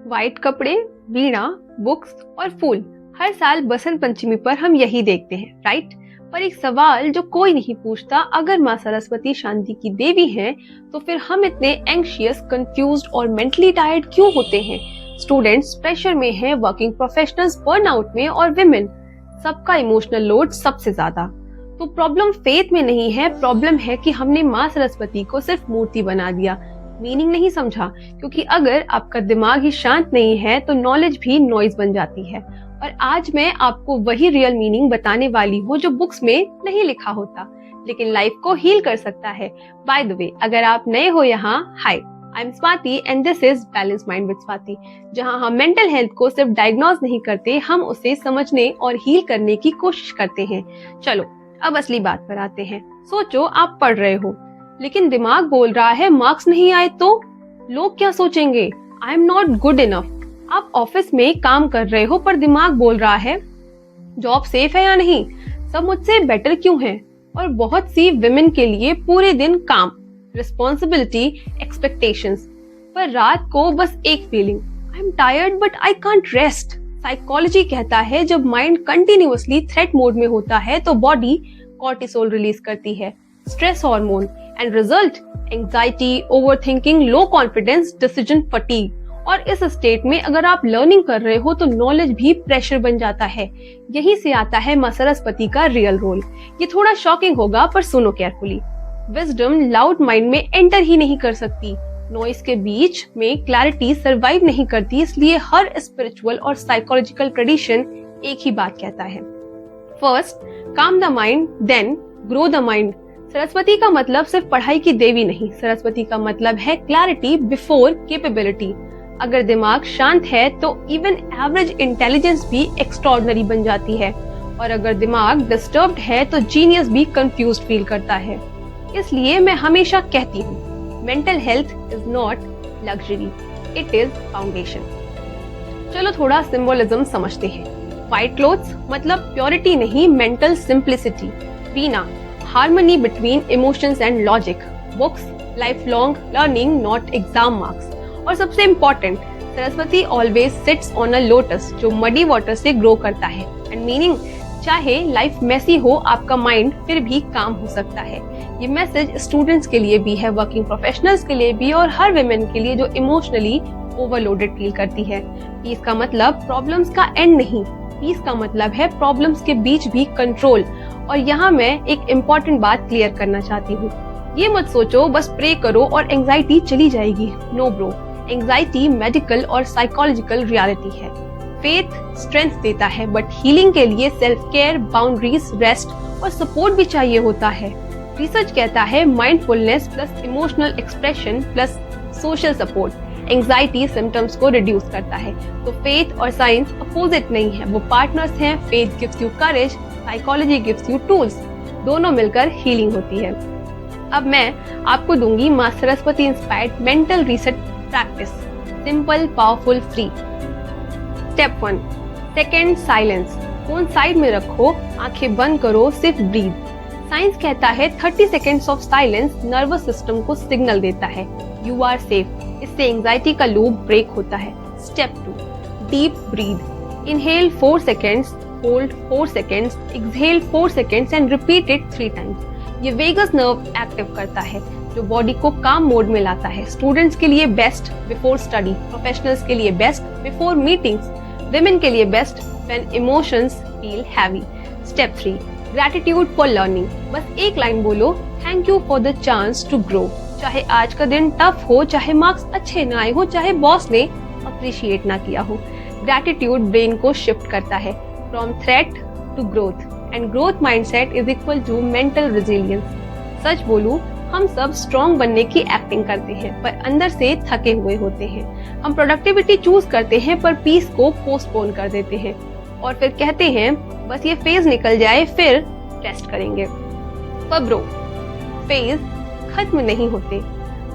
White कपड़े, वीणा, books और फूल। हर साल बसंत पंचमी पर हम यही देखते हैं, राइट? पर एक सवाल जो कोई नहीं पूछता, अगर माँ सरस्वती शांति की देवी हैं, तो फिर हम इतने एंग्शियस, कंफ्यूज्ड और मेंटली टायर्ड क्यों होते हैं? स्टूडेंट्स प्रेशर में हैं, वर्किंग प्रोफेशनल्स बर्नआउट में और विमेन, सबका इमोशनल लोड सबसे ज्यादा। तो प्रॉब्लम फेथ में नहीं है, प्रॉब्लम है कि हमने माँ सरस्वती को सिर्फ मूर्ति बना दिया, मीनिंग नहीं समझा। क्योंकि अगर आपका दिमाग ही शांत नहीं है तो नॉलेज भी नॉइज बन जाती है। और आज मैं आपको वही रियल मीनिंग बताने वाली हूँ जो बुक्स में नहीं लिखा होता, लेकिन लाइफ को हील कर सकता है। बाय द वे, अगर आप नए हो यहाँ, hi, I am Swati and this is balance mind with Swati, जहाँ हम मेंटल हेल्थ को सिर्फ डायग्नोज नहीं करते, हम उसे समझने और हील करने की कोशिश करते हैं। चलो अब असली बात पर आते हैं। सोचो आप पढ़ रहे हो, लेकिन दिमाग बोल रहा है मार्क्स नहीं आए तो लोग क्या सोचेंगे, I am not good enough. आप ऑफिस में काम कर रहे हो पर दिमाग बोल रहा है जॉब सेफ है या नहीं, सब मुझसे बेटर क्यों है। और बहुत सी विमेन के लिए पूरे दिन काम, रिस्पॉन्सिबिलिटी, एक्सपेक्टेशंस, पर रात को बस एक feeling, I am tired but I can't rest. Psychology कहता है जब माइंड कंटिन्यूअसली थ्रेट मोड में होता है तो बॉडी कॉर्टिसोल रिलीज करती है, stress hormone, and result anxiety, overthinking, low confidence, decision fatigue. और इस स्टेट में अगर आप लर्निंग कर रहे हो तो नॉलेज भी प्रेशर बन जाता है। यहीं से आता है माँ सरस्वती का रियल रोल। ये थोड़ा शॉकिंग होगा पर सुनो केयरफुली। विजडम लाउड माइंड में एंटर ही नहीं कर सकती, नॉइस के बीच में क्लैरिटी सरवाइव नहीं करती। इसलिए हर स्पिरिचुअल और साइकोलॉजिकल ट्रेडिशन एक ही बात कहता है, first calm the mind then grow the mind. Saraswati का मतलब सिर्फ पढ़ाई की देवी नहीं, सरस्वती का मतलब है क्लैरिटी बिफोर कैपेबिलिटी। अगर दिमाग शांत है तो इवन एवरेज इंटेलिजेंस भी एक्स्ट्राऑर्डिनरी बन जाती है, और अगर दिमाग डिस्टर्ब्ड है तो जीनियस भी कंफ्यूज्ड फील करता है। इसलिए मैं हमेशा कहती हूँ, mental health is not luxury, it is foundation. चलो थोड़ा सिंबोलिज्म समझते हैं। व्हाइट क्लोथ्स मतलब प्योरिटी नहीं, mental simplicity. Veena, harmony between emotions and logic. Books, life long learning, not exam marks. और सबसे important, Saraswati always sits on a lotus जो muddy water से ग्रो करता है। एंड मीनिंग, चाहे लाइफ मेसी हो, आपका माइंड फिर भी काम हो सकता है। ये मैसेज स्टूडेंट्स के लिए भी है, वर्किंग प्रोफेशनल्स के लिए भी, और हर विमेन के लिए जो इमोशनली ओवरलोडेड फील करती है। पीस का मतलब प्रॉब्लम्स का एंड नहीं, पीस का मतलब है प्रॉब्लम्स के बीच भी कंट्रोल। और यहाँ मैं एक इम्पोर्टेंट बात क्लियर करना चाहती हूँ। ये मत सोचो बस प्रे करो और एंजाइटी चली जाएगी। नो ब्रो, एंजाइटी मेडिकल और साइकोलॉजिकल रियलिटी है। फेथ स्ट्रेंथ देता है, बट हीलिंग के लिए सेल्फ केयर, बाउंड्रीज, रेस्ट और सपोर्ट भी चाहिए होता है। रिसर्च कहता है mindfulness plus emotional expression plus social support anxiety symptoms को रिड्यूस करता है। तो फेथ और साइंस अपोजिट नहीं है, वो पार्टनर्स हैं। Faith gives you courage, psychology gives you tools, दोनों मिलकर हीलिंग होती है। अब मैं आपको दूंगी माँ Saraswati inspired mental reset practice, simple, powerful, free. Step 1, second silence. Phone side में रखो, आंखें बंद करो, सिर्फ ब्रीथ। साइंस कहता है 30 seconds of silence nervous system को सिग्नल देता है यू आर सेफ। इससे एंजाइटी का लूप ब्रेक होता है। Step 2, deep breath. Inhale 4 seconds, hold 4 seconds, exhale 4 seconds and repeat it 3 times. ये वेगस नर्व एक्टिव करता है जो बॉडी को काम मोड में लाता है। स्टूडेंट्स के लिए बेस्ट बिफोर स्टडी, प्रोफेशनल्स के लिए बेस्ट बिफोर मीटिंग्स, विमेन के लिए best when emotions feel heavy. Step 3, gratitude for learning. बस एक लाइन बोलो, thank you for the chance to grow. चाहे आज का दिन टफ हो, चाहे मार्क्स अच्छे ना आए हो, चाहे बॉस ने अप्रिशिएट ना किया हो। ग्रैटिट्यूड ब्रेन को शिफ्ट करता है from threat to growth, and growth mindset is equal to mental resilience. सच बोलूं, हम सब स्ट्रॉन्ग बनने की एक्टिंग करते हैं पर अंदर से थके हुए होते हैं। हम प्रोडक्टिविटी चूज करते हैं पर पीस को पोस्टपोन कर देते हैं, और फिर कहते हैं बस ये फेज निकल जाए फिर टेस्ट करेंगे। पर ब्रो, फेज खत्म नहीं होते,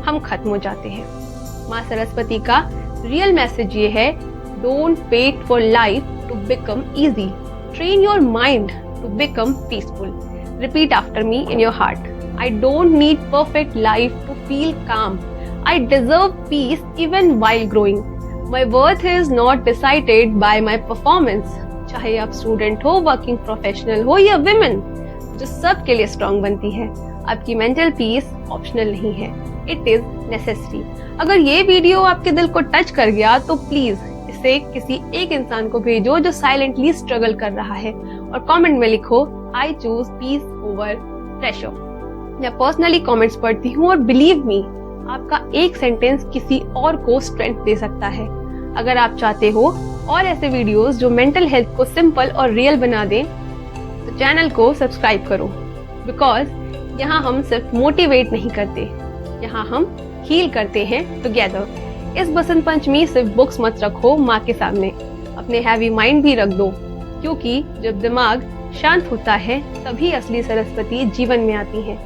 हम खत्म हो जाते हैं। माँ सरस्वती का रियल मैसेज ये है, don't wait for life to become easy, train your mind to become peaceful. Repeat after me in your heart, I don't need perfect life to feel calm. I deserve peace even while growing. My worth is not decided by my performance. चाहे आप student हो, working professional हो या women, जो सबके लिए strong बनती है। आपकी मेंटल पीस ऑप्शनल नहीं है, इट इज नेसेसरी। अगर ये वीडियो आपके दिल को टच कर गया तो प्लीज इसे किसी एक इंसान को भेजो जो साइलेंटली स्ट्रगल कर रहा है, और कमेंट में लिखो I choose peace over pressure. मैं पर्सनली कमेंट्स पढ़ती हूँ और बिलीव मी, आपका एक सेंटेंस किसी और को स्ट्रेंथ दे सकता है। अगर आप चाहते हो और ऐसे वीडियोस जो मेंटल हेल्थ को सिंपल और रियल बना दें, तो चैनल को सब्सक्राइब करो, बिकॉज यहाँ हम सिर्फ मोटिवेट नहीं करते, यहाँ हम हील करते हैं टुगेदर। इस बसंत पंचमी सिर्फ बुक्स मत रखो माँ के सामने, अपने हैवी माइंड भी रख दो, क्योंकि जब दिमाग शांत होता है तभी असली सरस्वती जीवन में आती है।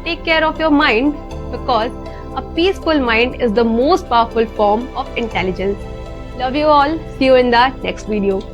Take care of your mind, because a peaceful mind is the most powerful form of intelligence. Love you all. See you in the next video.